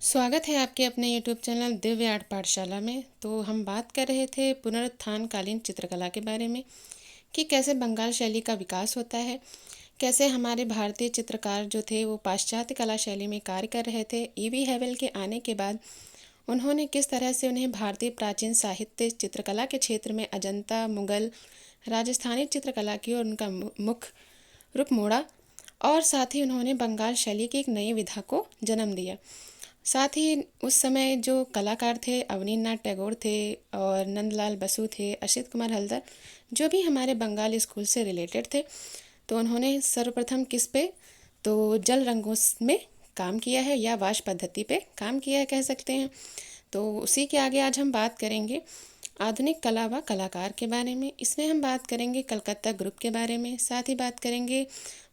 स्वागत है आपके अपने यूट्यूब चैनल दिव्य आर्ट पाठशाला में। तो हम बात कर रहे थे पुनरुत्थानकालीन चित्रकला के बारे में कि कैसे बंगाल शैली का विकास होता है, कैसे हमारे भारतीय चित्रकार जो थे वो पाश्चात्य कला शैली में कार्य कर रहे थे। ईवी हैवेल के आने के बाद उन्होंने किस तरह से उन्हें भारतीय प्राचीन साहित्य चित्रकला के क्षेत्र में अजंता, मुगल, राजस्थानी चित्रकला की ओर उनका मुख रुख मोड़ा और साथ ही उन्होंने बंगाल शैली की एक नई विधा को जन्म दिया। साथ ही उस समय जो कलाकार थे, अवनींद्रनाथ टैगोर थे और नंदलाल बसु थे, असित कुमार हल्दर, जो भी हमारे बंगाल स्कूल से रिलेटेड थे। तो उन्होंने सर्वप्रथम किस पे, तो जल रंगों में काम किया है या वाश पद्धति पे काम किया है कह सकते हैं। तो उसी के आगे आज हम बात करेंगे आधुनिक कला व कलाकार के बारे में। इसमें हम बात करेंगे कलकत्ता ग्रुप के बारे में, साथ ही बात करेंगे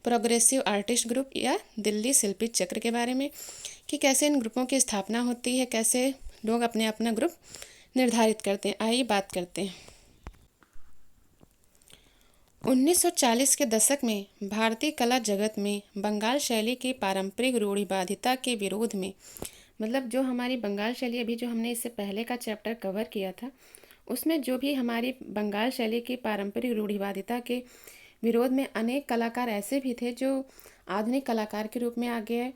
प्रोग्रेसिव आर्टिस्ट ग्रुप या दिल्ली शिल्पी चक्र के बारे में कि कैसे इन ग्रुपों की स्थापना होती है, कैसे लोग अपने अपना ग्रुप निर्धारित करते हैं। आइए बात करते हैं। 1940 के दशक में भारतीय कला जगत में बंगाल शैली की पारंपरिक रूढ़िवादिता के विरोध में, मतलब जो हमारी बंगाल शैली, अभी जो हमने इससे पहले का चैप्टर कवर किया था उसमें जो भी हमारी बंगाल शैली की पारंपरिक रूढ़िवादिता के विरोध में अनेक कलाकार ऐसे भी थे जो आधुनिक कलाकार के रूप में आ गए।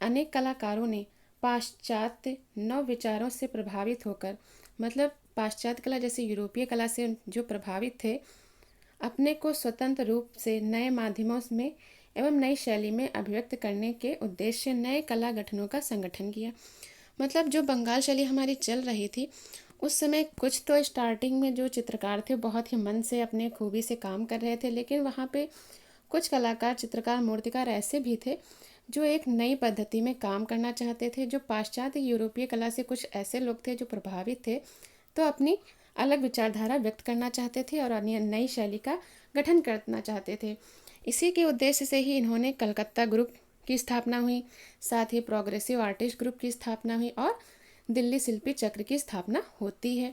अनेक कलाकारों ने पाश्चात्य नव विचारों से प्रभावित होकर, मतलब पाश्चात्य कला जैसे यूरोपीय कला से जो प्रभावित थे, अपने को स्वतंत्र रूप से नए माध्यमों में एवं नई शैली में अभिव्यक्त करने के उद्देश्य से नए कला गठनों का संगठन किया। मतलब जो बंगाल शैली हमारी चल रही थी उस समय कुछ तो स्टार्टिंग में जो चित्रकार थे बहुत ही मन से अपने खूबी से काम कर रहे थे, लेकिन वहाँ पे कुछ कलाकार, चित्रकार, मूर्तिकार ऐसे भी थे जो एक नई पद्धति में काम करना चाहते थे। जो पाश्चात्य यूरोपीय कला से कुछ ऐसे लोग थे जो प्रभावित थे, तो अपनी अलग विचारधारा व्यक्त करना चाहते थे और अन्य नई शैली का गठन करना चाहते थे। इसी के उद्देश्य से ही इन्होंने कलकत्ता ग्रुप की स्थापना हुई, साथ ही प्रोग्रेसिव आर्टिस्ट ग्रुप की स्थापना हुई और दिल्ली शिल्पी चक्र की स्थापना होती है,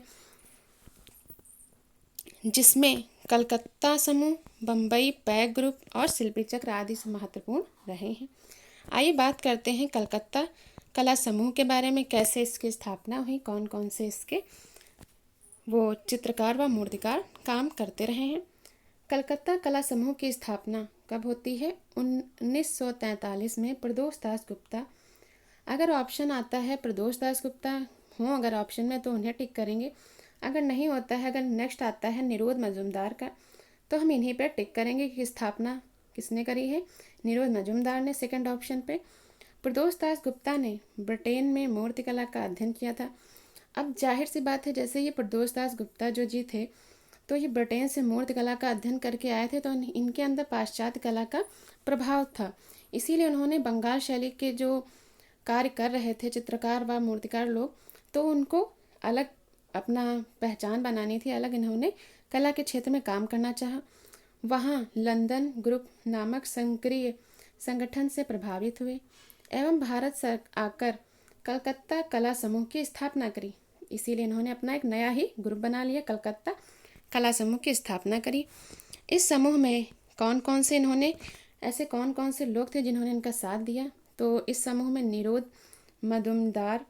जिसमें कलकत्ता समूह, बम्बई पैक ग्रुप और शिल्पी चक्र आदि से महत्वपूर्ण रहे हैं। आइए बात करते हैं कलकत्ता कला समूह के बारे में, कैसे इसकी स्थापना हुई, कौन कौन से इसके वो चित्रकार व मूर्तिकार काम करते रहे हैं। कलकत्ता कला समूह की स्थापना कब होती है? 1943 में प्रदोष दास गुप्ता, अगर ऑप्शन आता है प्रदोष दास गुप्ता हो अगर ऑप्शन में तो उन्हें टिक करेंगे, अगर नहीं होता है, अगर नेक्स्ट आता है निरोध मजुमदार का, तो हम इन्हीं पर टिक करेंगे कि स्थापना किसने करी है? निरोध मजुमदार ने, सेकंड ऑप्शन पे। प्रदोष दास गुप्ता ने ब्रिटेन में मूर्तिकला का अध्ययन किया था। अब जाहिर सी बात है, जैसे ये प्रदोष दास गुप्ता जो जी थे, तो ये ब्रिटेन से मूर्तिकला का अध्ययन करके आए थे, तो इनके अंदर पाश्चात्य कला का प्रभाव था। इसीलिए उन्होंने बंगाल शैली के जो कार्य कर रहे थे चित्रकार व मूर्तिकार लोग, तो उनको अलग अपना पहचान बनानी थी, अलग इन्होंने कला के क्षेत्र में काम करना चाहा। वहाँ लंदन ग्रुप नामक संक्रिय संगठन से प्रभावित हुए एवं भारत से आकर कलकत्ता कला समूह की स्थापना करी। इसीलिए इन्होंने अपना एक नया ही ग्रुप बना लिया, कलकत्ता कला समूह की स्थापना करी। इस समूह में कौन कौन से इन्होंने, ऐसे कौन कौन से लोग थे जिन्होंने इनका साथ दिया? तो इस समूह में निरोध मजुमदार,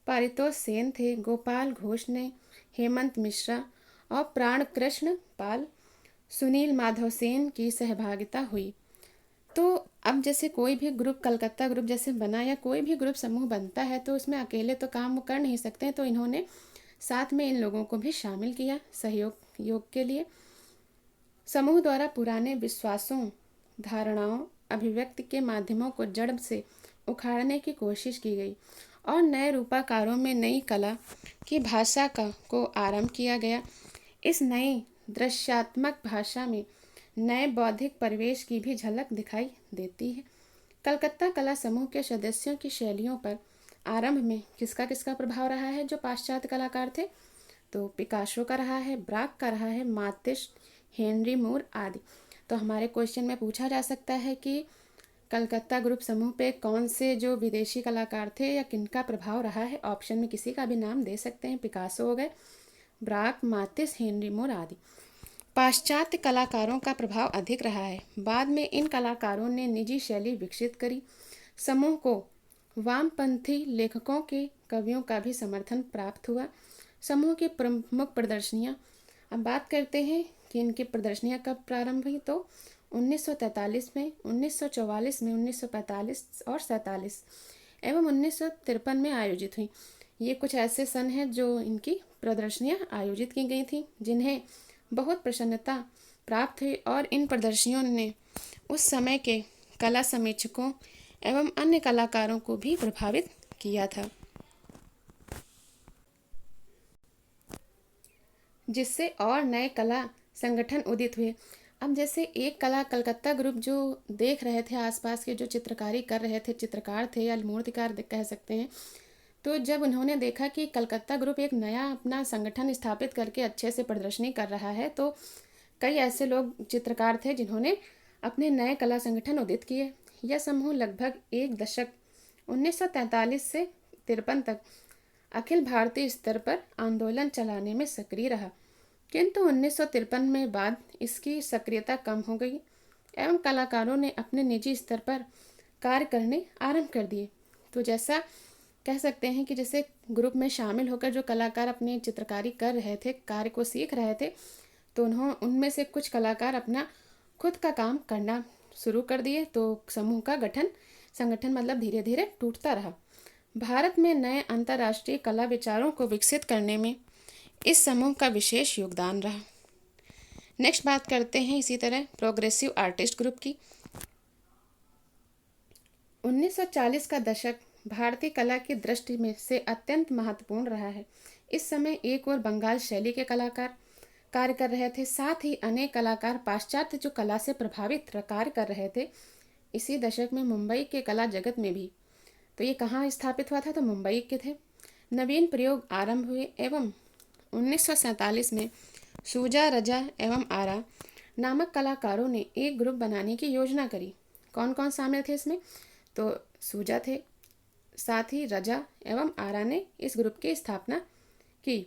पारितोष सेन थे, गोपाल घोष ने, हेमंत मिश्रा और प्राण कृष्ण पाल, सुनील माधव सेन की सहभागिता हुई। तो अब जैसे कोई भी ग्रुप, कलकत्ता ग्रुप जैसे बना या कोई भी ग्रुप समूह बनता है, तो उसमें अकेले तो काम वो कर नहीं सकते हैं, तो इन्होंने साथ में इन लोगों को भी शामिल किया सहयोग के लिए। समूह द्वारा पुराने विश्वासों, धारणाओं, अभिव्यक्ति के माध्यमों को जड़ से उखाड़ने की कोशिश की गई और नए रूपाकारों में नई कला की भाषा को आरंभ किया गया। इस नई दृश्यात्मक भाषा में नए बौद्धिक परिवेश की भी झलक दिखाई देती है। कलकत्ता कला समूह के सदस्यों की शैलियों पर आरंभ में किसका किसका प्रभाव रहा है? जो पाश्चात्य कलाकार थे, तो पिकासो का रहा है, ब्राक का रहा है, मातिस, हेनरी मूर आदि। तो हमारे क्वेश्चन में पूछा जा सकता है कि कलकत्ता ग्रुप समूह पे कौन से जो विदेशी कलाकार थे या किनका प्रभाव रहा है? ऑप्शन में किसी का भी नाम दे सकते हैं, पिकासो हो गए, ब्राक, मातिस, हेनरी मूर आदि। पाश्चात्य कलाकारों का प्रभाव अधिक रहा है। बाद में इन कलाकारों ने निजी शैली विकसित करी। समूह को वामपंथी लेखकों के कवियों का भी समर्थन प्राप्त हुआ। समूह की प्रमुख प्रदर्शनियाँ, अब बात करते हैं कि इनकी प्रदर्शनियाँ कब प्रारंभ हुई, तो 1943 में, 1944 में, 1945 और 47 एवं 1953 में आयोजित हुई। ये कुछ ऐसे सन हैं जो इनकी प्रदर्शनियाँ आयोजित की गई थी, जिन्हें बहुत प्रसन्नता प्राप्त हुई और इन प्रदर्शनियों ने उस समय के कला समीक्षकों एवं अन्य कलाकारों को भी प्रभावित किया था, जिससे और नए कला संगठन उदित हुए। अब जैसे एक कला कलकत्ता ग्रुप जो देख रहे थे, आसपास के जो चित्रकारी कर रहे थे, चित्रकार थे या मूर्तिकार कह सकते हैं, तो जब उन्होंने देखा कि कलकत्ता ग्रुप एक नया अपना संगठन स्थापित करके अच्छे से प्रदर्शनी कर रहा है, तो कई ऐसे लोग चित्रकार थे जिन्होंने अपने नए कला संगठन उदित किए। यह समूह लगभग एक दशक 1943 से 53 तक अखिल भारतीय स्तर पर आंदोलन चलाने में सक्रिय रहा, किंतु 1953 में बाद इसकी सक्रियता कम हो गई एवं कलाकारों ने अपने निजी स्तर पर कार्य करने आरंभ कर दिए। तो जैसा कह सकते हैं कि जैसे ग्रुप में शामिल होकर जो कलाकार अपनी चित्रकारी कर रहे थे, कार्य को सीख रहे थे, तो उनमें से कुछ कलाकार अपना खुद का काम करना शुरू कर दिए। तो समूह का संगठन मतलब धीरे धीरे टूटता रहा। भारत में नए अंतर्राष्ट्रीय कला विचारों को विकसित करने में इस समूह का विशेष योगदान रहा। नेक्स्ट बात करते हैं इसी तरह प्रोग्रेसिव आर्टिस्ट ग्रुप की। 1940 का दशक भारतीय कला की दृष्टि में से अत्यंत महत्वपूर्ण रहा है। इस समय एक और बंगाल शैली के कलाकार कार्य कर रहे थे, साथ ही अनेक कलाकार पाश्चात्य जो कला से प्रभावित कार्य कर रहे थे। इसी दशक में मुंबई के कला जगत में भी, तो ये कहाँ स्थापित हुआ था, तो मुंबई के थे, नवीन प्रयोग आरंभ हुए एवं 1947 में सूजा, रजा एवं आरा नामक कलाकारों ने एक ग्रुप बनाने की योजना करी। कौन कौन शामिल थे इसमें, तो सूजा थे, साथ ही रजा एवं आरा ने इस ग्रुप की स्थापना की,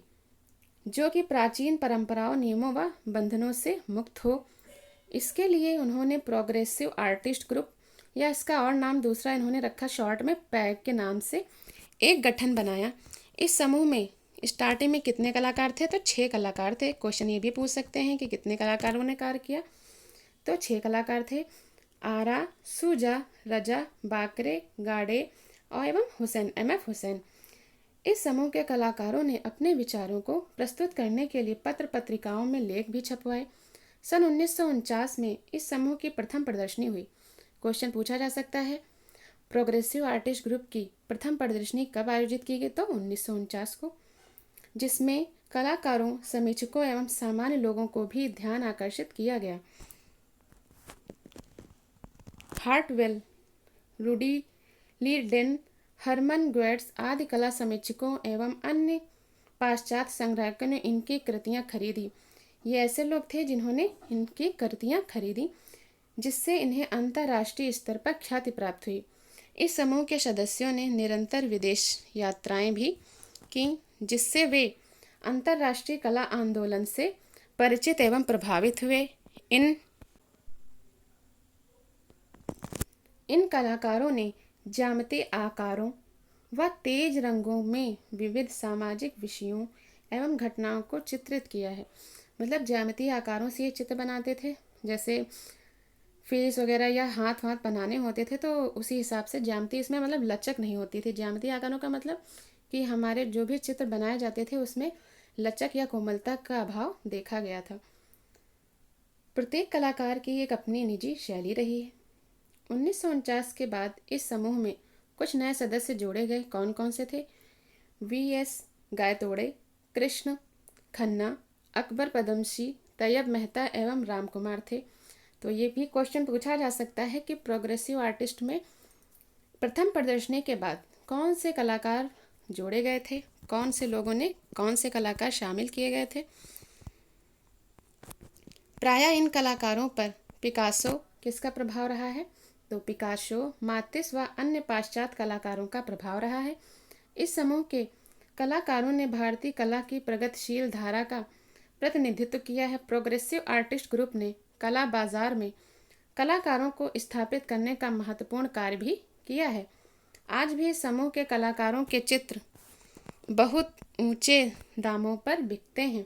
जो कि प्राचीन परंपराओं, नियमों व बंधनों से मुक्त हो। इसके लिए उन्होंने प्रोग्रेसिव आर्टिस्ट ग्रुप, या इसका और नाम दूसरा इन्होंने रखा शॉर्ट में पैग के नाम से, एक गठन बनाया। इस समूह में स्टार्टिंग में कितने कलाकार थे, तो 6 कलाकार थे। क्वेश्चन ये भी पूछ सकते हैं कि कितने कलाकारों ने कार्य किया, तो 6 कलाकार थे, आरा, सूजा, रजा, बाकरे, गाड़े और एवं हुसैन, MF हुसैन। इस समूह के कलाकारों ने अपने विचारों को प्रस्तुत करने के लिए पत्र पत्रिकाओं में लेख भी छपवाए। सन 1949 में इस समूह की प्रथम प्रदर्शनी हुई। क्वेश्चन पूछा जा सकता है, प्रोग्रेसिव आर्टिस्ट ग्रुप की प्रथम प्रदर्शनी कब आयोजित की गई, तो 1949 को, जिसमें कलाकारों, समीक्षकों एवं सामान्य लोगों को भी ध्यान आकर्षित किया गया। हार्टवेल, रूडी लीडेन, हरमन ग्वेट्स आदि कला समीक्षकों एवं अन्य पाश्चात्य संग्राहकों ने इनकी कृतियां खरीदी। ये ऐसे लोग थे जिन्होंने इनकी कृतियां खरीदी, जिससे इन्हें अंतर्राष्ट्रीय स्तर पर ख्याति प्राप्त हुई। इस समूह के सदस्यों ने निरंतर विदेश यात्राएं भी की, जिससे वे अंतर्राष्ट्रीय कला आंदोलन से परिचित एवं प्रभावित हुए। इन कलाकारों ने ज्यामितीय आकारों व तेज रंगों में विविध सामाजिक विषयों एवं घटनाओं को चित्रित किया है। मतलब ज्यामितीय आकारों से ये चित्र बनाते थे, जैसे फेस वगैरह या हाथ बनाने होते थे, तो उसी हिसाब से ज्यामिति, इसमें मतलब लचक नहीं होती थी। ज्यामितीय आकारों का मतलब कि हमारे जो भी चित्र बनाए जाते थे उसमें लचक या कोमलता का अभाव देखा गया था। प्रत्येक कलाकार की एक अपनी निजी शैली रही है। 1949 के बाद इस समूह में कुछ नए सदस्य जोड़े गए। कौन कौन से थे, VS गायतोड़े, कृष्ण खन्ना, अकबर पदमसी, तैयब मेहता एवं राम कुमार थे। तो ये भी क्वेश्चन पूछा जा सकता है कि प्रोग्रेसिव आर्टिस्ट में प्रथम प्रदर्शनी के बाद कौन से कलाकार जोड़े गए थे, कौन से लोगों ने, कौन से कलाकार शामिल किए गए थे। प्रायः इन कलाकारों पर पिकासो किसका प्रभाव रहा है, तो पिकासो, मातिस व अन्य पाश्चात्य कलाकारों का प्रभाव रहा है। इस समूह के कलाकारों ने भारतीय कला की प्रगतिशील धारा का प्रतिनिधित्व किया है। प्रोग्रेसिव आर्टिस्ट ग्रुप ने कला बाजार में कलाकारों को स्थापित करने का महत्वपूर्ण कार्य भी किया है। आज भी इस समूह के कलाकारों के चित्र बहुत ऊंचे दामों पर बिकते हैं।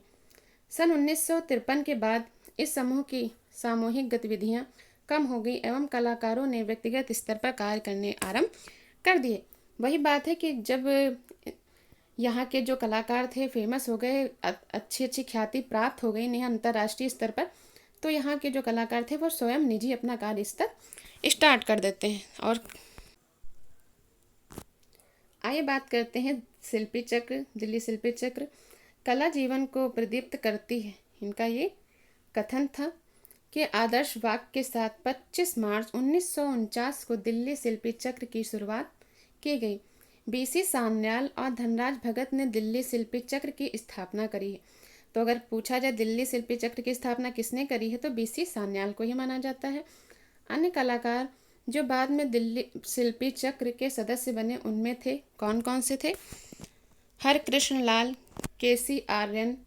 सन 1953 के बाद इस समूह की सामूहिक गतिविधियां कम हो गई एवं कलाकारों ने व्यक्तिगत स्तर पर कार्य करने आरंभ कर दिए। वही बात है कि जब यहाँ के जो कलाकार थे फेमस हो गए, अच्छी अच्छी ख्याति प्राप्त हो गई इन्हें अंतर्राष्ट्रीय स्तर पर, तो यहाँ के जो कलाकार थे वो स्वयं निजी अपना कार्य स्तर स्टार्ट कर देते हैं। और आइए बात करते हैं शिल्पी चक्र, दिल्ली शिल्पी चक्र। कला जीवन को प्रदीप्त करती है, इनका ये कथन था कि आदर्श वाक्य के साथ 25 मार्च 1949 को दिल्ली शिल्पी चक्र की शुरुआत की गई। बीसी सान्याल और धनराज भगत ने दिल्ली शिल्पी चक्र की स्थापना करी है। तो अगर पूछा जाए दिल्ली शिल्पी चक्र की स्थापना किसने करी है तो बीसी सान्याल को ही माना जाता है। अन्य कलाकार जो बाद में दिल्ली शिल्पी चक्र के सदस्य बने उनमें थे, कौन कौन से थे? हरकृष्ण लाल, केसी आर्यन,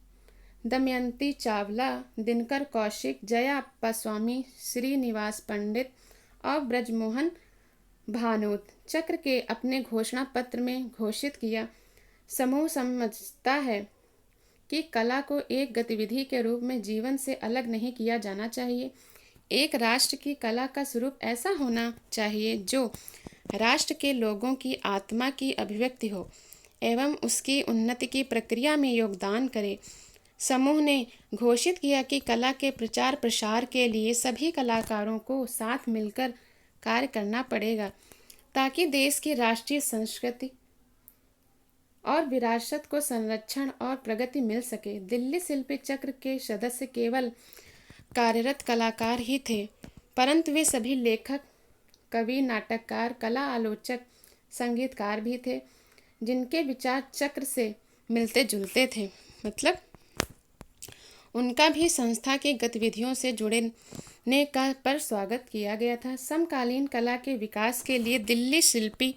दमयंती चावला, दिनकर कौशिक, जया अप्पास्वामी, श्रीनिवास पंडित और ब्रजमोहन भानोद। चक्र के अपने घोषणा पत्र में घोषित किया, समूह समझता है कि कला को एक गतिविधि के रूप में जीवन से अलग नहीं किया जाना चाहिए। एक राष्ट्र की कला का स्वरूप ऐसा होना चाहिए जो राष्ट्र के लोगों की आत्मा की अभिव्यक्ति हो एवं उसकी उन्नति की प्रक्रिया में योगदान करे। समूह ने घोषित किया कि कला के प्रचार प्रसार के लिए सभी कलाकारों को साथ मिलकर कार्य करना पड़ेगा ताकि देश की राष्ट्रीय संस्कृति और विरासत को संरक्षण और प्रगति मिल सके। दिल्ली शिल्पी चक्र के सदस्य केवल कार्यरत कलाकार ही थे, परंतु वे सभी लेखक, कवि, नाटककार, कला आलोचक, संगीतकार भी थे जिनके विचार चक्र से मिलते जुलते थे। मतलब उनका भी संस्था की गतिविधियों से जुड़ने का पर स्वागत किया गया था। समकालीन कला के विकास के लिए दिल्ली शिल्पी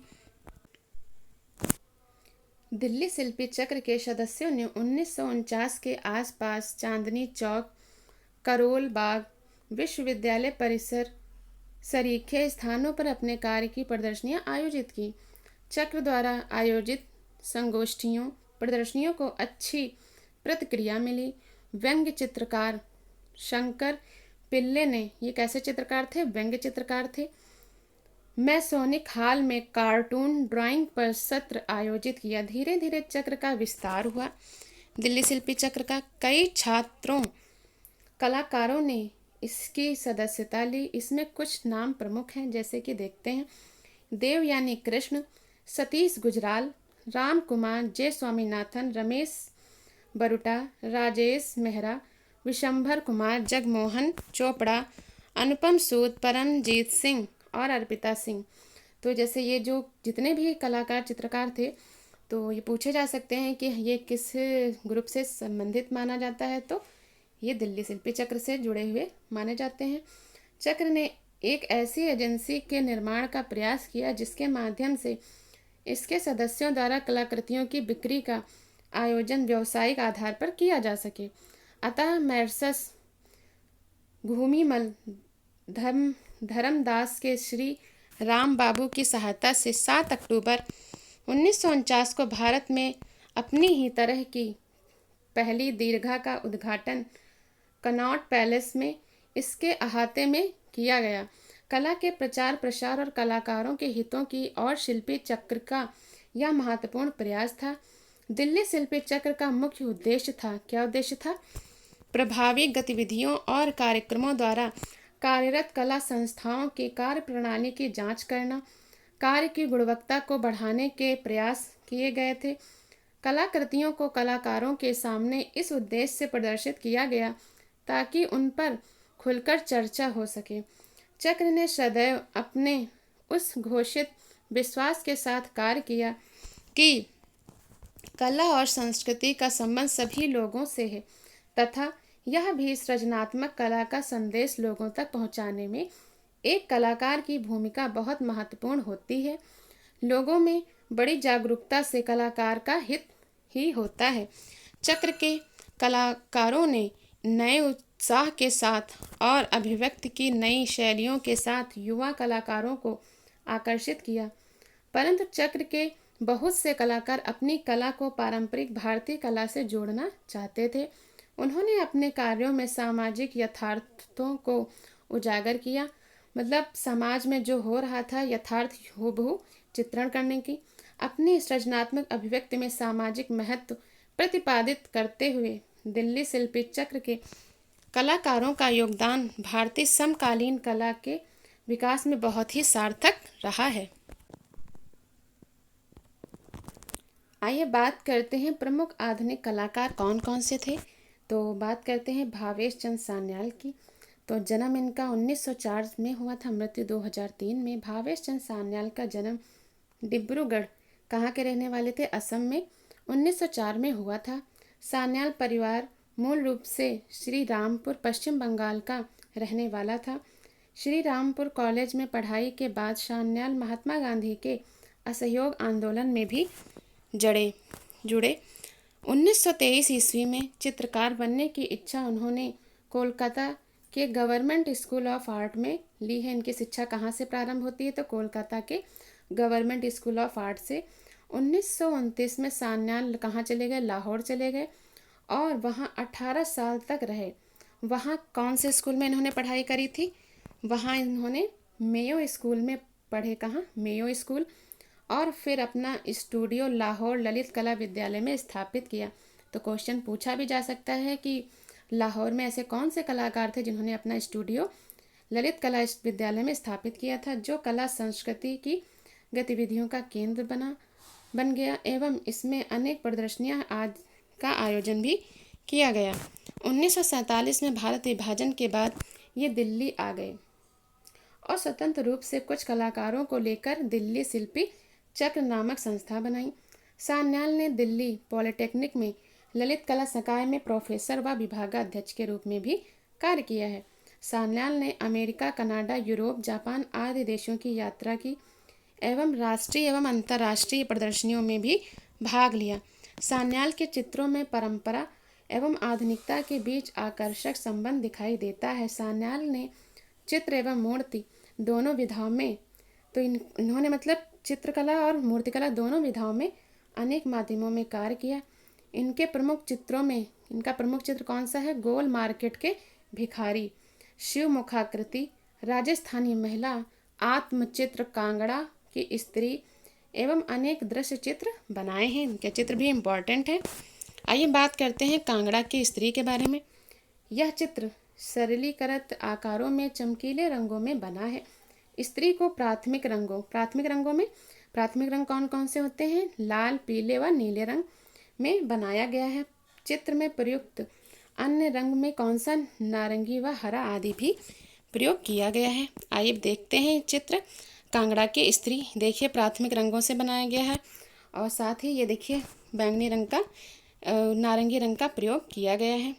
चक्र के सदस्यों ने 1949 के आसपास चांदनी चौक, करोल बाग, विश्वविद्यालय परिसर सरीखे स्थानों पर अपने कार्य की प्रदर्शनियां आयोजित की। चक्र द्वारा आयोजित संगोष्ठियों प्रदर्शनियों को अच्छी प्रतिक्रिया मिली। व्यंग्य चित्रकार शंकर पिल्ले ने, ये कैसे चित्रकार थे? व्यंग्य चित्रकार थे। मैसोनिक हॉल में कार्टून ड्राइंग पर सत्र आयोजित किया। धीरे धीरे चक्र का विस्तार हुआ। दिल्ली शिल्पी चक्र का कई कलाकारों ने इसकी सदस्यता ली। इसमें कुछ नाम प्रमुख हैं, जैसे कि देखते हैं। देवयानी कृष्ण, सतीश गुजराल, राम कुमार, जे स्वामीनाथन, रमेश बरुटा, राजेश मेहरा, विशंभर कुमार, जगमोहन चोपड़ा, अनुपम सूद, परमजीत सिंह और अर्पिता सिंह। तो जैसे ये जो जितने भी कलाकार चित्रकार थे, तो ये पूछे जा सकते हैं कि ये किस ग्रुप से संबंधित माना जाता है, तो ये दिल्ली शिल्पी चक्र से जुड़े हुए माने जाते हैं। चक्र ने एक ऐसी एजेंसी के निर्माण का प्रयास किया जिसके माध्यम से इसके सदस्यों द्वारा कलाकृतियों की बिक्री का आयोजन व्यावसायिक आधार पर किया जा सके। अतः मैर्सस घूमीमल धर्मदास के श्री राम बाबू की सहायता से 7 अक्टूबर 1949 को भारत में अपनी ही तरह की पहली दीर्घा का उद्घाटन कनॉट पैलेस में इसके अहाते में किया गया। कला के प्रचार प्रसार और कलाकारों के हितों की और शिल्पी चक्र का यह महत्वपूर्ण प्रयास था। दिल्ली शिल्पी चक्र का मुख्य उद्देश्य था, क्या उद्देश्य था? प्रभावी गतिविधियों और कार्यक्रमों द्वारा कार्यरत कला संस्थाओं की कार्य प्रणाली की जांच करना, कार्य की गुणवत्ता को बढ़ाने के प्रयास किए गए थे। कलाकृतियों को कलाकारों के सामने इस उद्देश्य से प्रदर्शित किया गया ताकि उन पर खुलकर चर्चा हो सके। चक्र ने सदैव अपने उस घोषित विश्वास के साथ कार्य किया कि कला और संस्कृति का संबंध सभी लोगों से है तथा यह भी सृजनात्मक कला का संदेश लोगों तक पहुंचाने में एक कलाकार की भूमिका बहुत महत्वपूर्ण होती है। लोगों में बड़ी जागरूकता से कलाकार का हित ही होता है। चक्र के कलाकारों ने नए उत्साह के साथ और अभिव्यक्ति की नई शैलियों के साथ युवा कलाकारों को आकर्षित किया। परंतु चक्र के बहुत से कलाकार अपनी कला को पारंपरिक भारतीय कला से जोड़ना चाहते थे। उन्होंने अपने कार्यों में सामाजिक यथार्थों को उजागर किया, मतलब समाज में जो हो रहा था यथार्थ हूबहू चित्रण करने की। अपनी सृजनात्मक अभिव्यक्ति में सामाजिक महत्व प्रतिपादित करते हुए दिल्ली शिल्पी चक्र के कलाकारों का योगदान भारतीय समकालीन कला के विकास में बहुत ही सार्थक रहा है। आइए बात करते हैं प्रमुख आधुनिक कलाकार कौन कौन से थे। तो बात करते हैं भावेश चंद सान्याल की। तो जन्म इनका 1904 में हुआ था, मृत्यु 2003 में। भावेश चंद सान्याल का जन्म डिब्रूगढ़, कहाँ के रहने वाले थे, असम में 1904 में हुआ था। सान्याल परिवार मूल रूप से श्री रामपुर पश्चिम बंगाल का रहने वाला था। श्री रामपुर कॉलेज में पढ़ाई के बाद सान्याल महात्मा गांधी के असहयोग आंदोलन में भी जुड़े। 1923 ईस्वी में चित्रकार बनने की इच्छा उन्होंने कोलकाता के गवर्नमेंट स्कूल ऑफ आर्ट में ली है। इनकी शिक्षा कहाँ से प्रारंभ होती है, तो कोलकाता के गवर्नमेंट स्कूल ऑफ आर्ट से। 1929 में सान्याल कहाँ चले गए, लाहौर चले गए और वहाँ 18 साल तक रहे। वहाँ कौन से स्कूल में इन्होंने पढ़ाई करी थी, वहाँ इन्होंने मेयो स्कूल में पढ़े। कहाँ, मेयो स्कूल। और फिर अपना स्टूडियो लाहौर ललित कला विद्यालय में स्थापित किया। तो क्वेश्चन पूछा भी जा सकता है कि लाहौर में ऐसे कौन से कलाकार थे जिन्होंने अपना स्टूडियो ललित कला विद्यालय में स्थापित किया था, जो कला संस्कृति की गतिविधियों का केंद्र बन गया एवं इसमें अनेक प्रदर्शनियां आज का आयोजन भी किया गया। 1947 में भारत विभाजन के बाद ये दिल्ली आ गए और स्वतंत्र रूप से कुछ कलाकारों को लेकर दिल्ली शिल्पी चक्र नामक संस्था बनाई। सान्याल ने दिल्ली पॉलिटेक्निक में ललित कला संकाय में प्रोफेसर व विभागाध्यक्ष के रूप में भी कार्य किया है। सान्याल ने अमेरिका, कनाडा, यूरोप, जापान आदि देशों की यात्रा की एवं राष्ट्रीय एवं अंतर्राष्ट्रीय प्रदर्शनियों में भी भाग लिया। सान्याल के चित्रों में परंपरा एवं आधुनिकता के बीच आकर्षक संबंध दिखाई देता है। सान्याल ने चित्र एवं मूर्ति दोनों विधाओं में, तो इन्होंने मतलब चित्रकला और मूर्तिकला दोनों विधाओं में अनेक माध्यमों में कार्य किया। इनके प्रमुख चित्रों में इनका प्रमुख चित्र कौन सा है, गोल मार्केट के भिखारी, शिव मुखाकृति, राजस्थानी महिला, आत्मचित्र, कांगड़ा की स्त्री एवं अनेक दृश्य चित्र बनाए हैं। इनके चित्र भी इम्पॉर्टेंट है। आइए बात करते हैं कांगड़ा की स्त्री के बारे में। यह चित्र सरलीकृत आकारों में चमकीले रंगों में बना है। स्त्री को प्राथमिक रंग कौन कौन से होते हैं, लाल, पीले व नीले रंग में बनाया गया है। चित्र में प्रयुक्त अन्य रंग में कौन सा, नारंगी व हरा आदि भी प्रयोग किया गया है। आइए देखते हैं चित्र कांगड़ा की स्त्री। देखिए प्राथमिक रंगों से बनाया गया है और साथ ही ये देखिए बैंगनी रंग का, नारंगी रंग का प्रयोग किया गया है।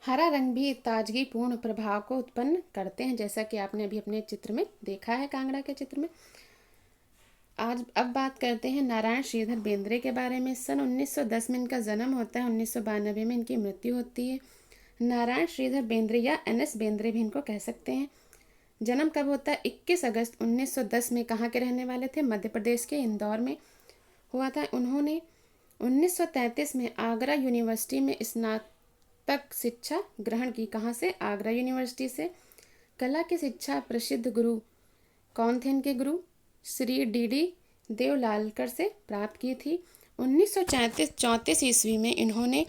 हरा रंग भी ताजगीपूर्ण प्रभाव को उत्पन्न करते हैं, जैसा कि आपने अभी अपने चित्र में देखा है, कांगड़ा के चित्र में। अब बात करते हैं नारायण श्रीधर बेंद्रे के बारे में। सन 1910 में इनका जन्म होता है, 1992 में इनकी मृत्यु होती है। नारायण श्रीधर बेंद्रे या NS बेंद्रे भी इनको कह सकते हैं। जन्म कब होता है, 21 अगस्त 1910 में। कहाँ के रहने वाले थे, मध्य प्रदेश के इंदौर में हुआ था। उन्होंने 1933 में आगरा यूनिवर्सिटी में स्नातक शिक्षा ग्रहण की। कहाँ से, आगरा यूनिवर्सिटी से। कला की शिक्षा प्रसिद्ध गुरु, कौन थे इनके गुरु, श्री D.D. देवलालकर से प्राप्त की थी। 1934 ईस्वी में इन्होंने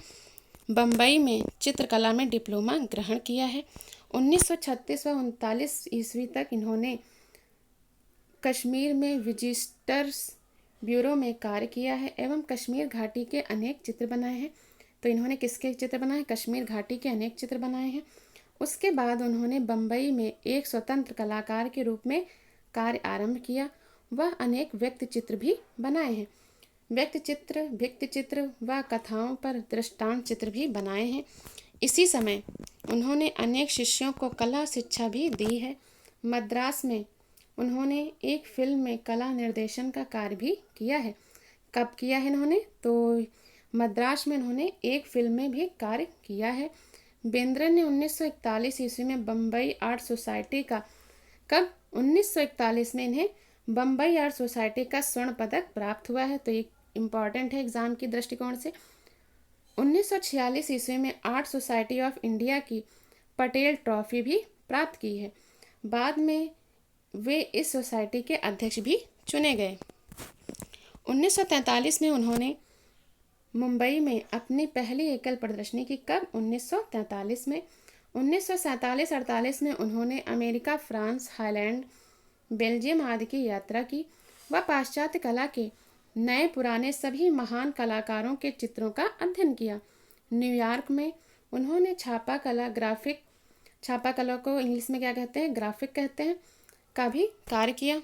बम्बई में चित्रकला में डिप्लोमा ग्रहण किया है। 1936 व 39 ईस्वी तक इन्होंने कश्मीर में विजिटर्स ब्यूरो में कार्य किया है एवं कश्मीर घाटी के अनेक चित्र बनाए हैं। तो इन्होंने किसके चित्र बनाए, कश्मीर घाटी के अनेक चित्र बनाए हैं। उसके बाद उन्होंने बम्बई में एक स्वतंत्र कलाकार के रूप में कार्य आरंभ किया। वह अनेक व्यक्ति चित्र भी बनाए हैं। व्यक्ति चित्र, भित्ति चित्र व कथाओं पर दृष्टांत चित्र भी बनाए हैं। इसी समय उन्होंने अनेक शिष्यों को कला शिक्षा भी दी है। मद्रास में उन्होंने एक फिल्म में कला निर्देशन का कार्य भी किया है। कब किया है इन्होंने, तो मद्रास में इन्होंने एक फिल्म में भी कार्य किया है। बेंद्रे ने 1941 ईस्वी में बम्बई आर्ट सोसाइटी का 1941 में इन्हें बम्बई आर्ट सोसाइटी का स्वर्ण पदक प्राप्त हुआ है, तो ये इम्पॉर्टेंट है एग्जाम की दृष्टिकोण से। 1946 ईस्वी में आर्ट सोसाइटी ऑफ इंडिया की पटेल ट्रॉफी भी प्राप्त की है। बाद में वे इस सोसाइटी के अध्यक्ष भी चुने गए। 1943 में उन्होंने मुंबई में अपनी पहली एकल प्रदर्शनी की। कब? 1943 में। 1947-48 में उन्होंने अमेरिका, फ्रांस, हाईलैंड, बेल्जियम आदि की यात्रा की। वह पाश्चात्य कला के नए पुराने सभी महान कलाकारों के चित्रों का अध्ययन किया। न्यूयॉर्क में उन्होंने छापा कला को इंग्लिश में क्या कहते हैं? ग्राफिक कहते हैं, का भी कार्य किया।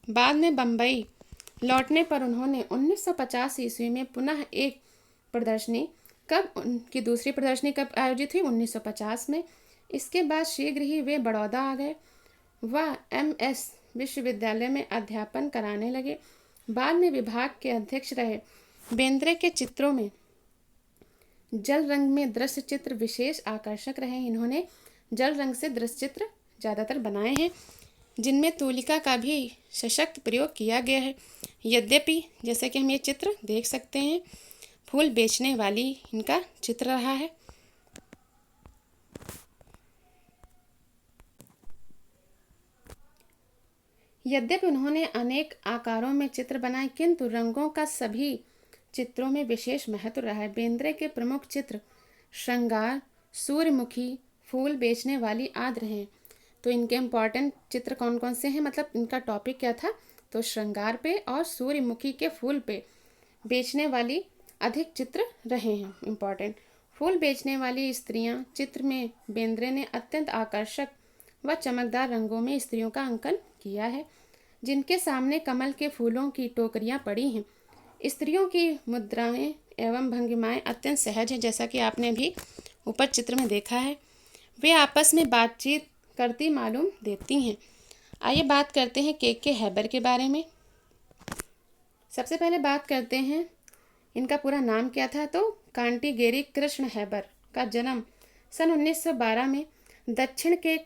बाद में बम्बई लौटने पर उन्होंने 1950 ईस्वी में पुनः एक प्रदर्शनी, कब उनकी दूसरी प्रदर्शनी कब आयोजित हुई? 1950 में। इसके बाद शीघ्र ही वे बड़ौदा आ गए। वह MS विश्वविद्यालय में अध्यापन कराने लगे। बाद में विभाग के अध्यक्ष रहे। बेंद्रे के चित्रों में जल रंग में दृश्य चित्र विशेष आकर्षक रहे। इन्होंने जल रंग से दृश्य चित्र ज़्यादातर बनाए हैं, जिनमें तूलिका का भी सशक्त प्रयोग किया गया है। यद्यपि जैसे कि हम ये चित्र देख सकते हैं, फूल बेचने वाली इनका चित्र रहा है। यद्यपि उन्होंने अनेक आकारों में चित्र बनाए, किंतु रंगों का सभी चित्रों में विशेष महत्व रहा है। बेंद्रे के प्रमुख चित्र श्रृंगार, सूर्यमुखी, फूल बेचने वाली आदि रहे। तो इनके इम्पॉर्टेंट चित्र कौन कौन से हैं, मतलब इनका टॉपिक क्या था? तो श्रृंगार पे और सूर्यमुखी के फूल पे बेचने वाली अधिक चित्र रहे हैं इम्पॉर्टेंट। फूल बेचने वाली स्त्रियां चित्र में बेंद्रे ने अत्यंत आकर्षक व चमकदार रंगों में स्त्रियों का अंकन किया है, जिनके सामने कमल के फूलों की टोकरियां पड़ी हैं। स्त्रियों की मुद्राएं एवं भंगिमाएं अत्यंत सहज हैं, जैसा कि आपने भी ऊपर चित्र में देखा है। वे आपस में बातचीत करती मालूम देती हैं। आइए बात करते हैं के हैबर के बारे में। सबसे पहले बात करते हैं इनका पूरा नाम क्या था। तो कांटीगेरी कृष्ण हैबर का जन्म सन 1912 में दक्षिण के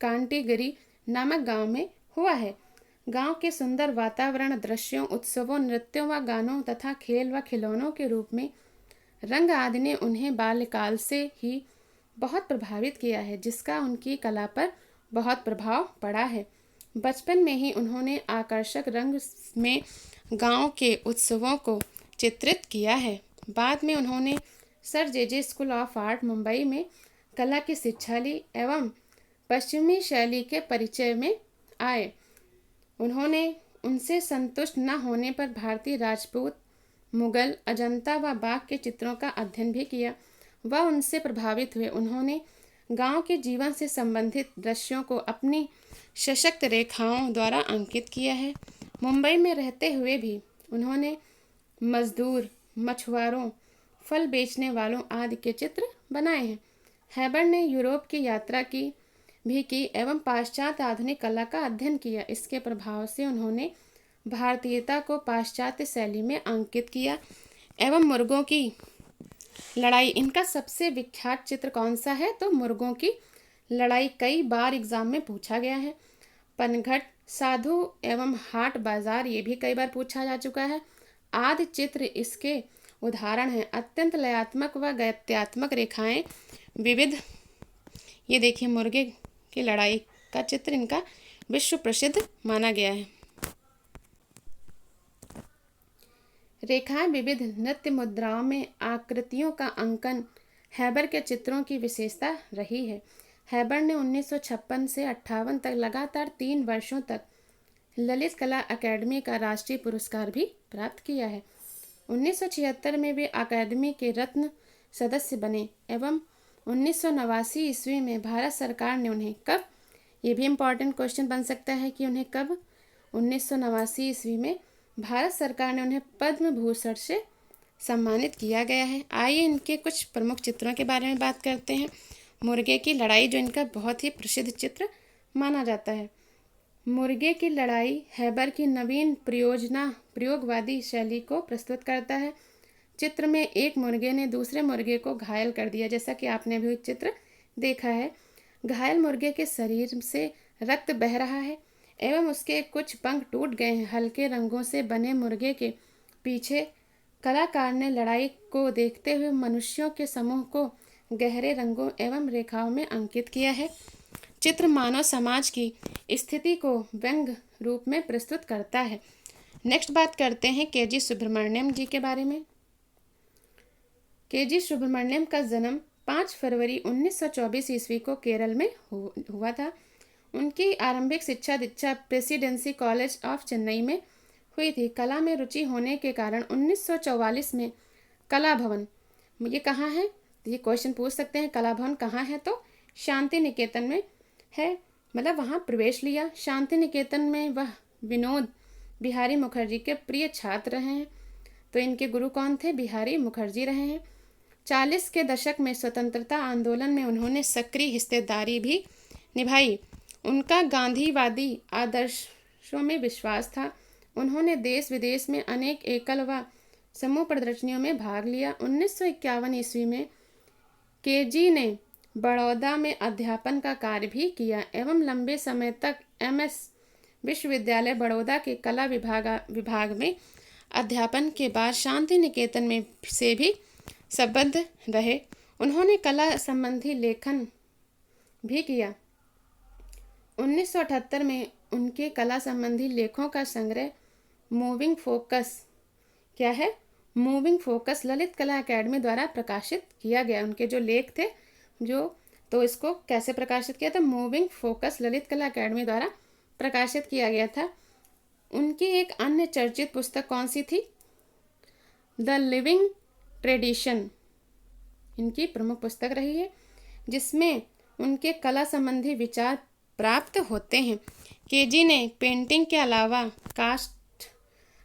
कांटीगरी नामक गांव में हुआ है। गांव के सुंदर वातावरण, दृश्यों, उत्सवों, नृत्यों व गानों तथा खेल व खिलौनों के रूप में रंग आदि ने उन्हें बाल्यकाल से ही बहुत प्रभावित किया है, जिसका उनकी कला पर बहुत प्रभाव पड़ा है। बचपन में ही उन्होंने आकर्षक रंग में गांव के उत्सवों को चित्रित किया है। बाद में उन्होंने sir J school of art Mumbai में कला की शिक्षा ली एवं पश्चिमी शैली के परिचय में आए। उन्होंने उनसे संतुष्ट न होने पर भारतीय, राजपूत, मुगल, अजंता व बाघ के चित्रों का अध्ययन भी किया। वह उनसे प्रभावित हुए। उन्होंने गांव के जीवन से संबंधित दृश्यों को अपनी सशक्त रेखाओं द्वारा अंकित किया है। मुंबई में रहते हुए भी उन्होंने मजदूर, मछुआरों, फल बेचने वालों आदि के चित्र बनाए हैं। हैबर ने यूरोप की यात्रा की एवं पाश्चात्य आधुनिक कला का अध्ययन किया। इसके प्रभाव से उन्होंने भारतीयता को पाश्चात्य शैली में अंकित किया एवं मुर्गों की लड़ाई, इनका सबसे विख्यात चित्र कौन सा है? तो मुर्गों की लड़ाई कई बार एग्जाम में पूछा गया है। पनघट, साधु एवं हाट बाजार, ये भी कई बार पूछा जा चुका है। आदि चित्र इसके उदाहरण हैं। अत्यंत लयात्मक व गद्यात्मक रेखाएं, विविध, ये देखिए मुर्गे की लड़ाई का चित्र इनका विश्व प्रसिद्ध माना गया है। रेखाएं विविध नृत्य मुद्राओं में आकृतियों का अंकन हैबर के चित्रों की विशेषता रही है। हैबर ने 1956 से 58 तक लगातार 3 वर्षों तक ललित कला अकादमी का राष्ट्रीय पुरस्कार भी प्राप्त किया है। 1976 में वे अकादमी के रत्न सदस्य बने एवं 1989 ईस्वी में भारत सरकार ने उन्हें कब, ये भी इम्पॉर्टेंट क्वेश्चन बन सकता है कि उन्हें कब, 1989 ईस्वी में भारत सरकार ने उन्हें पद्म भूषण से सम्मानित किया गया है। आइए इनके कुछ प्रमुख चित्रों के बारे में बात करते हैं। मुर्गे की लड़ाई, जो इनका बहुत ही प्रसिद्ध चित्र माना जाता है। मुर्गे की लड़ाई हैबर की नवीन प्रयोगवादी शैली को प्रस्तुत करता है। चित्र में एक मुर्गे ने दूसरे मुर्गे को घायल कर दिया, जैसा कि आपने भी चित्र देखा है। घायल मुर्गे के शरीर से रक्त बह रहा है एवं उसके कुछ पंख टूट गए हैं। हल्के रंगों से बने मुर्गे के पीछे कलाकार ने लड़ाई को देखते हुए मनुष्यों के समूह को गहरे रंगों एवं रेखाओं में अंकित किया है। चित्र मानव समाज की स्थिति को व्यंग रूप में प्रस्तुत करता है। नेक्स्ट बात करते हैं के.जी. सुब्रमण्यम जी के बारे में। के.जी. सुब्रमण्यम का जन्म 5 फरवरी 1924 ईस्वी को केरल में हुआ था। उनकी आरंभिक शिक्षा दीक्षा प्रेसिडेंसी कॉलेज ऑफ चेन्नई में हुई थी। कला में रुचि होने के कारण 1944 में कला भवन, ये कहाँ है, ये क्वेश्चन पूछ सकते हैं, कला भवन कहाँ है, तो शांति निकेतन में है, मतलब वहाँ प्रवेश लिया। शांति निकेतन में वह विनोद बिहारी मुखर्जी के प्रिय छात्र रहे हैं। तो इनके गुरु कौन थे? बिहारी मुखर्जी रहे हैं। 40 के दशक में स्वतंत्रता आंदोलन में उन्होंने सक्रिय हिस्सेदारी भी निभाई। उनका गांधीवादी आदर्शों में विश्वास था। उन्होंने देश विदेश में अनेक एकल व समूह प्रदर्शनियों में भाग लिया। 1951 ईस्वी में के.जी. ने बड़ौदा में अध्यापन का कार्य भी किया एवं लंबे समय तक एमएस विश्वविद्यालय बड़ौदा के कला विभाग में अध्यापन के बाद शांति निकेतन में से भी संबद्ध रहे। उन्होंने कला संबंधी लेखन भी किया। 1978 में उनके कला संबंधी लेखों का संग्रह मूविंग फोकस, क्या है, मूविंग फोकस ललित कला अकेडमी द्वारा प्रकाशित किया गया। उनके जो लेख थे तो इसको कैसे प्रकाशित किया था? मूविंग फोकस ललित कला अकेडमी द्वारा प्रकाशित किया गया था। उनकी एक अन्य चर्चित पुस्तक कौन सी थी? द लिविंग ट्रेडिशन, इनकी प्रमुख पुस्तक रही है, जिसमें उनके कला संबंधी विचार प्राप्त होते हैं। के.जी. ने पेंटिंग के अलावा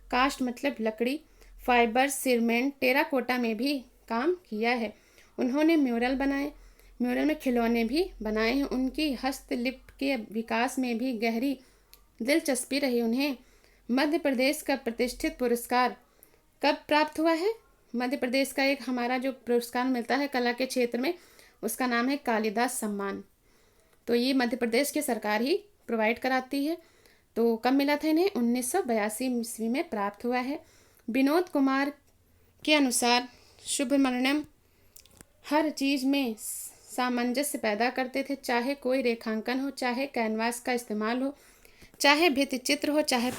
कास्ट मतलब लकड़ी, फाइबर, सीमेंट, टेराकोटा में भी काम किया है। उन्होंने म्यूरल बनाए, म्यूरल में खिलौने भी बनाए हैं। उनकी हस्तलिपि के विकास में भी गहरी दिलचस्पी रही। उन्हें मध्य प्रदेश का प्रतिष्ठित पुरस्कार कब प्राप्त हुआ है? मध्य प्रदेश का एक हमारा जो पुरस्कार मिलता है कला के क्षेत्र में, उसका नाम है कालिदास सम्मान। तो ये मध्य प्रदेश की सरकार ही प्रोवाइड कराती है। तो कब मिला था इन्हें? 1982 ईस्वी में प्राप्त हुआ है। विनोद कुमार के अनुसार सुब्रमण्यम हर चीज़ में सामंजस्य पैदा करते थे, चाहे कोई रेखांकन हो, चाहे कैनवास का इस्तेमाल हो, चाहे भित्ति चित्र हो, चाहे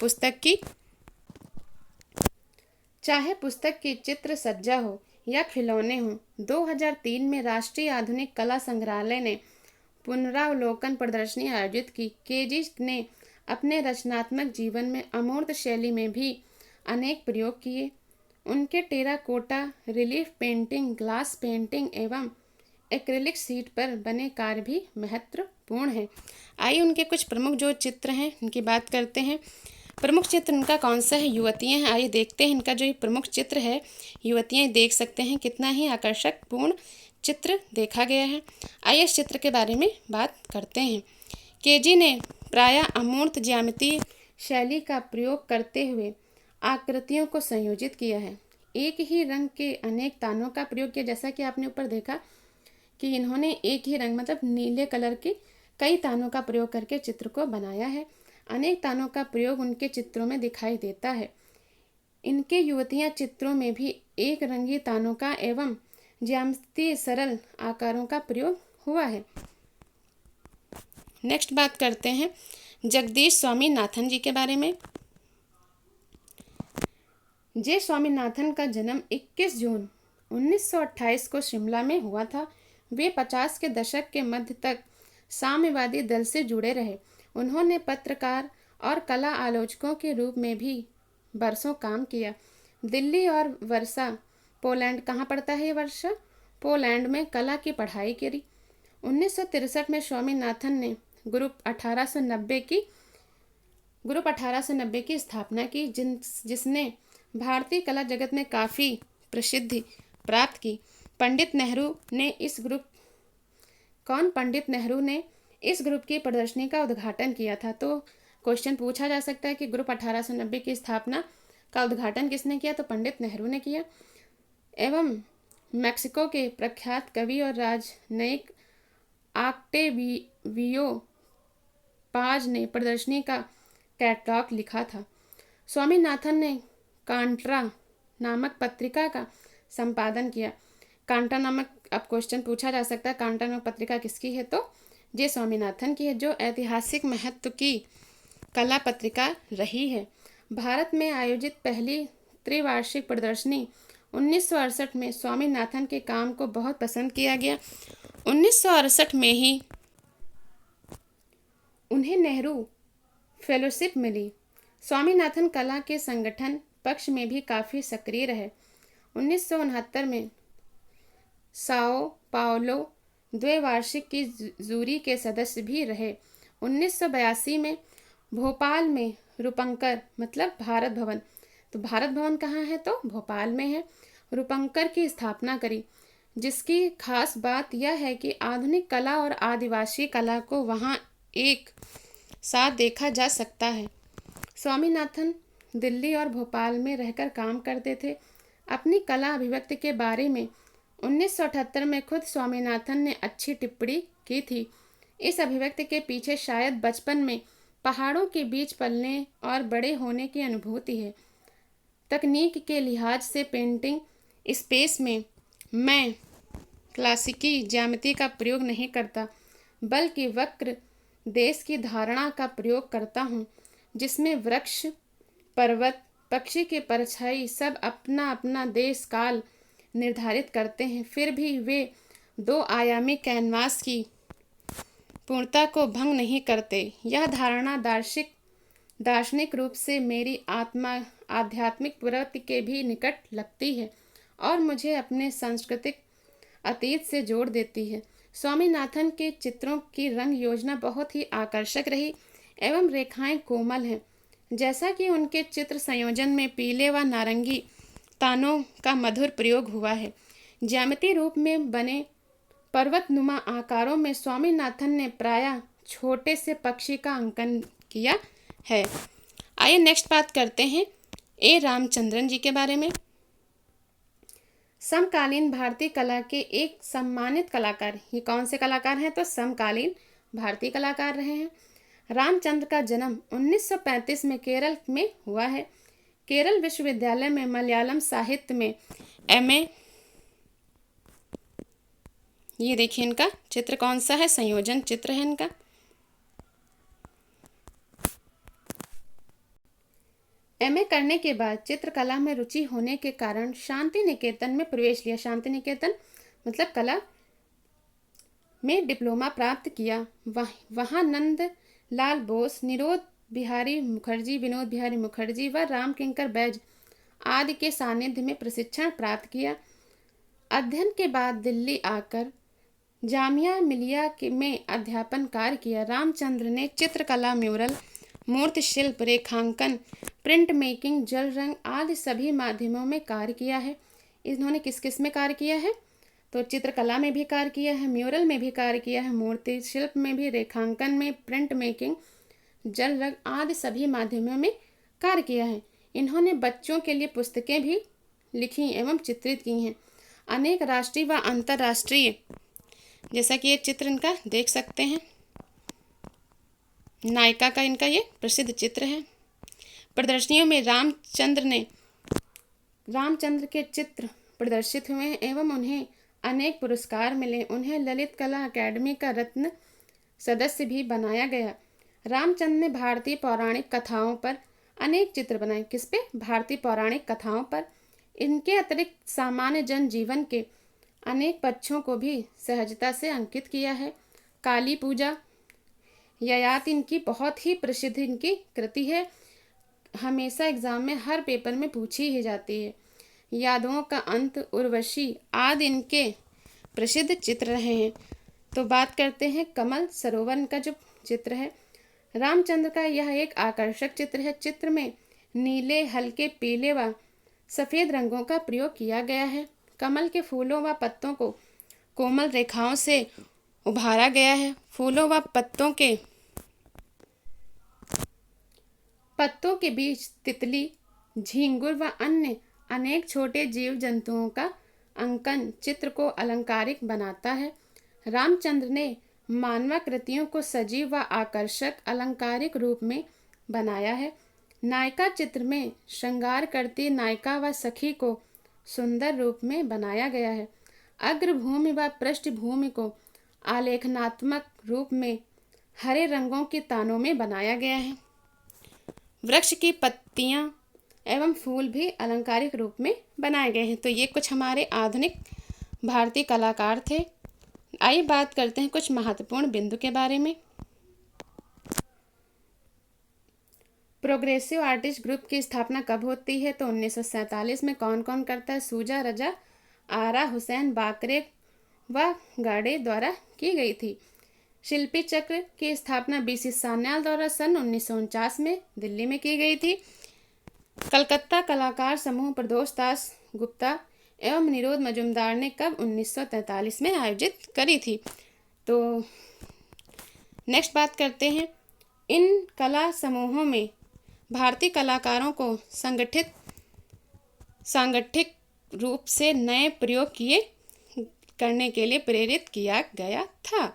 पुस्तक की चित्र सज्जा हो या खिलौने हो। 2003 में राष्ट्रीय आधुनिक कला संग्रहालय ने पुनरावलोकन प्रदर्शनी आयोजित की। के.जी. ने अपने रचनात्मक जीवन में अमूर्त शैली में भी अनेक प्रयोग किए। उनके terracotta, relief painting, glass painting एवं एक्रिलिक शीट पर बने कार्य भी महत्वपूर्ण हैं। आइए उनके कुछ प्रमुख जो चित्र हैं उनकी बात करते हैं। प्रमुख चित्र उनका कौन सा है? युवतियाँ हैं। आइए देखते हैं इनका जो प्रमुख चित्र है युवतियाँ, देख सकते हैं कितना ही आकर्षक पूर्ण चित्र देखा गया है। आइए इस चित्र के बारे में बात करते हैं। के.जी. ने प्रायः अमूर्त ज्यामितीय शैली का प्रयोग करते हुए आकृतियों को संयोजित किया है। एक ही रंग के अनेक तानों का प्रयोग किया, जैसा कि आपने ऊपर देखा कि इन्होंने एक ही रंग मतलब नीले कलर के कई तानों का प्रयोग करके चित्र को बनाया है। अनेक तानों का प्रयोग उनके चित्रों में दिखाई देता है। इनके युवतियाँ चित्रों में भी एक रंगी तानों का एवं ज्यामितीय सरल आकारों का प्रयोग हुआ है। नेक्स्ट बात करते हैं जगदीश स्वामीनाथन जी के बारे में। जे स्वामीनाथन का जन्म 21 जून 1928 को शिमला में हुआ था। वे 50 के दशक के मध्य तक साम्यवादी दल से जुड़े रहे। उन्होंने पत्रकार और कला आलोचकों के रूप में भी बरसों काम किया। दिल्ली और वर्सा, पोलैंड, कहाँ पड़ता है ये वर्षा? पोलैंड में कला की पढ़ाई करी। 1963 में स्वामीनाथन ने ग्रुप 1890 की स्थापना की, जिसने भारतीय कला जगत में काफ़ी प्रसिद्धि प्राप्त की। पंडित नेहरू ने इस ग्रुप की प्रदर्शनी का उद्घाटन किया था। तो क्वेश्चन पूछा जा सकता है कि ग्रुप 1890 की स्थापना का उद्घाटन किसने किया? तो पंडित नेहरू ने किया। एवं मैक्सिको के प्रख्यात कवि और राजनयिक ऑक्टेवियो पाज ने प्रदर्शनी का कैटलॉग लिखा था। स्वामीनाथन ने कांट्रा नामक पत्रिका का संपादन किया। कांटा नामक, अब क्वेश्चन पूछा जा सकता है कांटा नामक पत्रिका किसकी है, तो ये स्वामीनाथन की है, जो ऐतिहासिक महत्व की कला पत्रिका रही है। भारत में आयोजित पहली त्रिवार्षिक प्रदर्शनी 1968 में स्वामीनाथन के काम को बहुत पसंद किया गया। 1968 में ही उन्हें नेहरू फेलोशिप मिली। स्वामीनाथन कला के संगठन पक्ष में भी काफ़ी सक्रिय रहे। 1969 में साओ पाउलो द्विवार्षिक की जूरी के सदस्य भी रहे। 1982 में भोपाल में रूपंकर मतलब भारत भवन, तो भारत भवन कहाँ है, तो भोपाल में है, रूपंकर की स्थापना करी, जिसकी खास बात यह है कि आधुनिक कला और आदिवासी कला को वहाँ एक साथ देखा जा सकता है। स्वामीनाथन दिल्ली और भोपाल में रहकर काम करते थे। अपनी कला अभिव्यक्ति के बारे में 1978 में खुद स्वामीनाथन ने अच्छी टिप्पणी की थी। इस अभिव्यक्ति के पीछे शायद बचपन में पहाड़ों के बीच पलने और बड़े होने की अनुभूति है। तकनीक के लिहाज से पेंटिंग स्पेस में मैं क्लासिकी ज्यामिति का प्रयोग नहीं करता, बल्कि वक्र देश की धारणा का प्रयोग करता हूँ, जिसमें वृक्ष, पर्वत, पक्षी की परछाई सब अपना अपना देश काल निर्धारित करते हैं, फिर भी वे दो आयामी कैनवास की पूर्णता को भंग नहीं करते। यह धारणा दार्शनिक रूप से मेरी आध्यात्मिक प्रवृत्ति के भी निकट लगती है और मुझे अपने सांस्कृतिक अतीत से जोड़ देती है। स्वामीनाथन के चित्रों की रंग योजना बहुत ही आकर्षक रही एवं रेखाएं कोमल हैं, जैसा कि उनके चित्र संयोजन में पीले व नारंगी तानों का मधुर प्रयोग हुआ है। ज्यामिति रूप में बने पर्वतनुमा आकारों में स्वामीनाथन ने प्रायः छोटे से पक्षी का अंकन किया है। आइए नेक्स्ट बात करते हैं ए रामचंद्रन जी के बारे में। समकालीन भारतीय कला के एक सम्मानित कलाकार, ये कौन से कलाकार हैं, तो समकालीन भारतीय कलाकार रहे हैं। रामचंद्र का जन्म 1935 में केरल में हुआ है। केरल विश्वविद्यालय में मलयालम साहित्य में एमए, ये देखिए इनका चित्र कौन सा है, संयोजन चित्र है इनका। एमए करने के बाद चित्रकला में रुचि होने के कारण शांति निकेतन में प्रवेश लिया। शांति निकेतन मतलब कला में डिप्लोमा प्राप्त किया। वहाँ नंद लाल बोस, विनोद बिहारी मुखर्जी व रामकिंकर बैज आदि के सानिध्य में प्रशिक्षण प्राप्त किया। अध्ययन के बाद दिल्ली आकर जामिया मिलिया में अध्यापन कार्य किया। रामचंद्र ने चित्रकला, म्यूरल, मूर्ति शिल्प, रेखांकन, प्रिंट मेकिंग, जल रंग आदि सभी माध्यमों में कार्य किया है। इन्होंने किस किस में कार्य किया है, तो चित्रकला में भी कार्य किया है, म्यूरल में भी कार्य किया है, मूर्ति शिल्प में भी, रेखांकन में, प्रिंट मेकिंग, जल रंग आदि सभी माध्यमों में कार्य किया है। इन्होंने बच्चों के लिए पुस्तकें भी लिखी एवं चित्रित की हैं। अनेक राष्ट्रीय व अंतर्राष्ट्रीय, जैसा कि ये चित्र इनका देख सकते हैं, नायिका का इनका ये प्रसिद्ध चित्र है। प्रदर्शनियों में रामचंद्र के चित्र प्रदर्शित हुए हैं एवं उन्हें अनेक पुरस्कार मिले। उन्हें ललित कला अकादमी का रत्न सदस्य भी बनाया गया। रामचंद्र ने भारतीय पौराणिक कथाओं पर अनेक चित्र बनाए। किस पे? भारतीय पौराणिक कथाओं पर। इनके अतिरिक्त सामान्य जन जीवन के अनेक पक्षों को भी सहजता से अंकित किया है। काली पूजा, ययाति इनकी बहुत ही प्रसिद्ध इनकी कृति है, हमेशा एग्जाम में हर पेपर में पूछी ही जाती है। यादवों का अंत, उर्वशी आदि इनके प्रसिद्ध चित्र रहे हैं। तो बात करते हैं कमल सरोवर का जो चित्र है। रामचंद्र का यह एक आकर्षक चित्र है। चित्र में नीले, हल्के पीले व सफ़ेद रंगों का प्रयोग किया गया है। कमल के फूलों व पत्तों को कोमल रेखाओं से उभारा गया है। फूलों व पत्तों के बीच तितली, झींगुर व अन्य अनेक छोटे जीव जंतुओं का अंकन चित्र को अलंकारिक बनाता है। रामचंद्र ने मानवाकृतियों को सजीव व आकर्षक अलंकारिक रूप में बनाया है। नायिका चित्र में श्रृंगार करती नायिका व सखी को सुंदर रूप में बनाया गया है। अग्रभूमि व पृष्ठभूमि को आलेखनात्मक रूप में हरे रंगों की तानों में बनाया गया है। वृक्ष की पत्तियां एवं फूल भी अलंकारिक रूप में बनाए गए हैं। तो ये कुछ हमारे आधुनिक भारतीय कलाकार थे। आइए बात करते हैं कुछ महत्वपूर्ण बिंदु के बारे में। प्रोग्रेसिव आर्टिस्ट ग्रुप की स्थापना कब होती है? तो 1947 में। कौन कौन करता है? सूजा, रजा, आरा, हुसैन, बाकरे व गाड़े द्वारा की गई थी। शिल्पी चक्र की स्थापना बीसी सान्याल द्वारा सन 1949 में दिल्ली में की गई थी। कलकत्ता कलाकार समूह प्रदोष दास गुप्ता एवं निरोध मजुमदार ने कब? 1943 में आयोजित करी थी। तो नेक्स्ट बात करते हैं, इन कला समूहों में भारतीय कलाकारों को सांगठिक रूप से नए प्रयोग करने के लिए प्रेरित किया गया था।